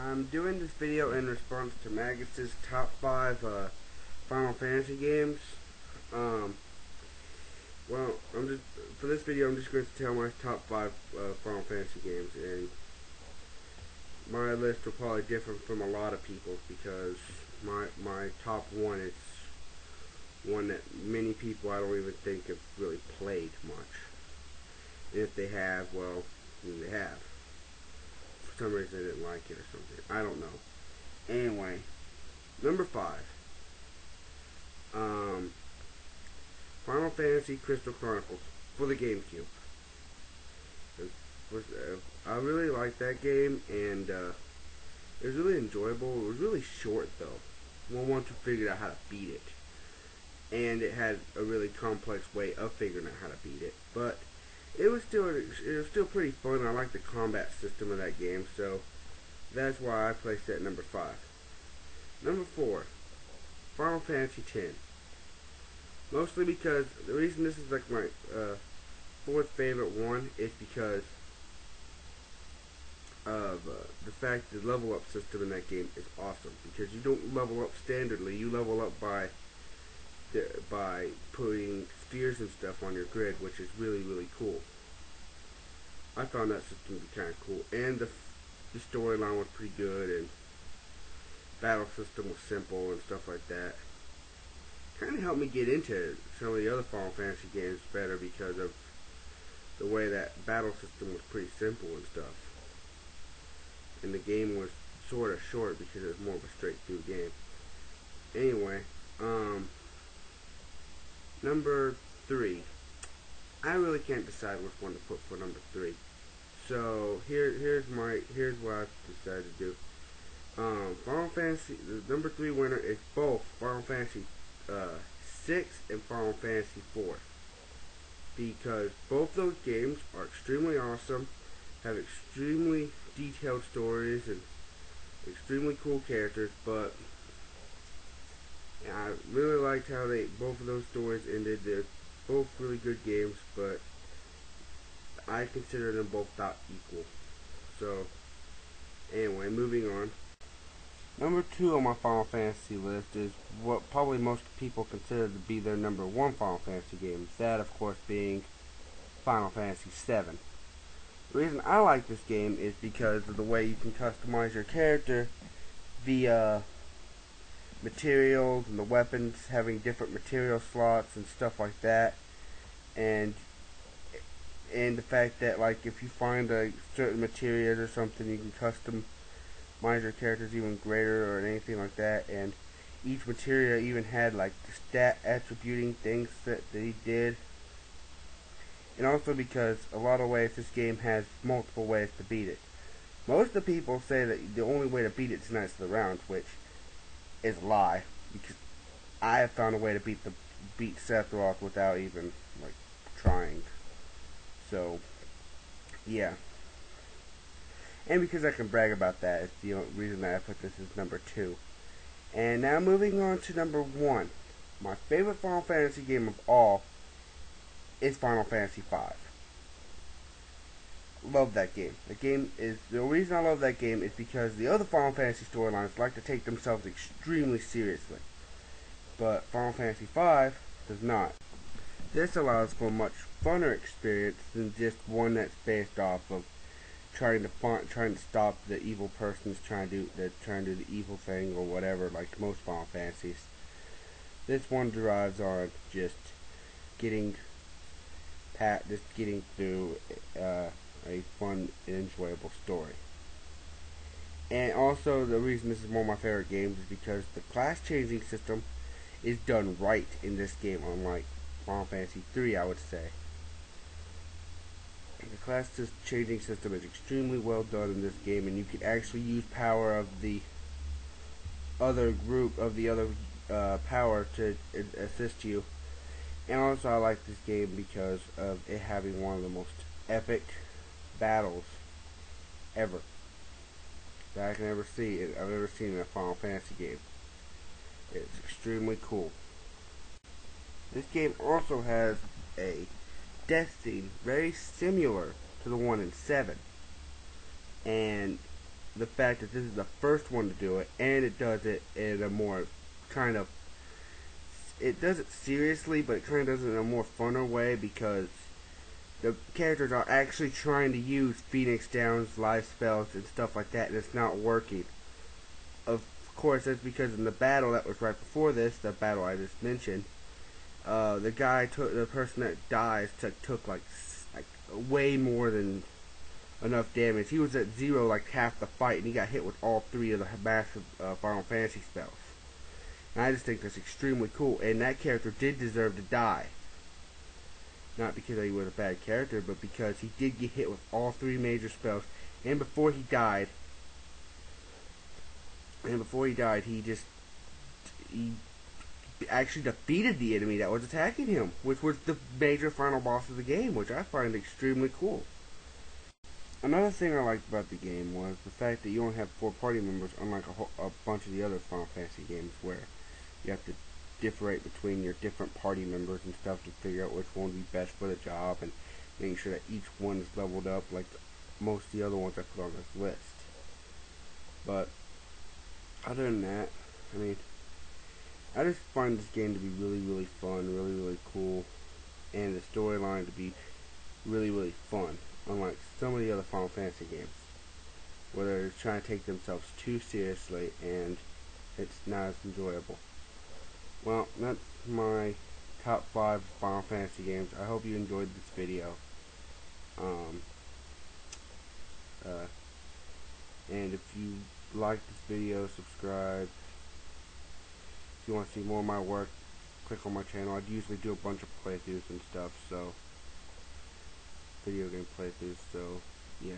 I'm doing this video in response to Magus's top 5 Final Fantasy games. Well, for this video, I'm just going to tell my top 5 Final Fantasy games, and my list will probably differ from a lot of people's because my top one is one that many people I don't even think have really played much. And if they have, well, they have. For some reason they didn't like it or something. I don't know. Anyway, number 5. Final Fantasy Crystal Chronicles for the GameCube. I really liked that game, and it was really enjoyable. It was really short though. Once you figured out how to beat it, and it had a really complex way of figuring out how to beat it. But it was still pretty fun. I like the combat system of that game, so that's why I placed it at number 5. Number 4, Final Fantasy X. Mostly because the reason this is like my fourth favorite one is because of the fact the level up system in that game is awesome. Because you don't level up standardly, you level up by putting spheres and stuff on your grid, which is really cool. I found that system to be kind of cool, and the storyline was pretty good, and battle system was simple and stuff like that. Kind of helped me get into some of the other Final Fantasy games better because of the way that battle system was pretty simple and stuff. And the game was sort of short because it was more of a straight through game. Anyway, number 3. I really can't decide which one to put for number 3. So here's what I decided to do. Final Fantasy, the number 3 winner is both Final Fantasy 6 and Final Fantasy 4, because both those games are extremely awesome, have extremely detailed stories and extremely cool characters. But I really liked how both of those stories ended. They're both really good games, but I consider them both about equal. So anyway, moving on. Number 2 on my Final Fantasy list is what probably most people consider to be their number 1 Final Fantasy game. That, of course, being Final Fantasy VII. The reason I like this game is because of the way you can customize your character via materials and the weapons having different material slots and stuff like that, and the fact that, like, if you find a certain material or something, you can customize your characters even greater or anything like that. And each material even had like the stat attributing things that he did. And also because a lot of ways this game has multiple ways to beat it. Most of the people say that the only way to beat it is Knights of the Round, which is a lie, because I have found a way to beat Sephiroth without even like trying. So yeah. And because I can brag about that, it's the reason that I put this as number 2. And now moving on to number 1. My favorite Final Fantasy game of all is Final Fantasy V. Love that game. The reason I love that game is because the other Final Fantasy storylines like to take themselves extremely seriously, but Final Fantasy V does not. This allows for a much funner experience than just one that's based off of trying to stop the evil person's trying to do the evil thing or whatever, like most Final Fantasies. This one derives on just getting through a fun and enjoyable story. And also, the reason this is one of my favorite games is because the class changing system is done right in this game, unlike Final Fantasy 3, I would say. The class changing system is extremely well done in this game, and you can actually use power of the other power to assist you. And also, I like this game because of it having one of the most epic battles ever that I can ever see. I've ever seen in a Final Fantasy game. It's extremely cool. This game also has a death scene very similar to the one in 7, and the fact that this is the first one to do it, and it does it in a more kind of, it does it seriously, but it kind of does it in a more funner way, because the characters are actually trying to use Phoenix Down's life spells and stuff like that, and it's not working. Of course, that's because in the battle that was right before this, the battle I just mentioned, the person that dies took like way more than enough damage. He was at 0 like half the fight, and he got hit with all 3 of the massive Final Fantasy spells. And I just think that's extremely cool, and that character did deserve to die. Not because he was a bad character, but because he did get hit with all 3 major spells, and before he died, he actually defeated the enemy that was attacking him, which was the major final boss of the game, which I find extremely cool. Another thing I liked about the game was the fact that you only have 4 party members, unlike a bunch of the other Final Fantasy games where you have to differentiate between your different party members and stuff to figure out which one would be best for the job, and making sure that each one is leveled up like most of the other ones I put on this list. But other than that, I mean, I just find this game to be really, really fun, really, really cool, and the storyline to be really, really fun, unlike some of the other Final Fantasy games, where they're trying to take themselves too seriously, and it's not as enjoyable. Well, that's my top 5 Final Fantasy games. I hope you enjoyed this video. Um, and if you like this video, subscribe. If you want to see more of my work, click on my channel. I usually do a bunch of playthroughs and stuff, so video game playthroughs, so yeah.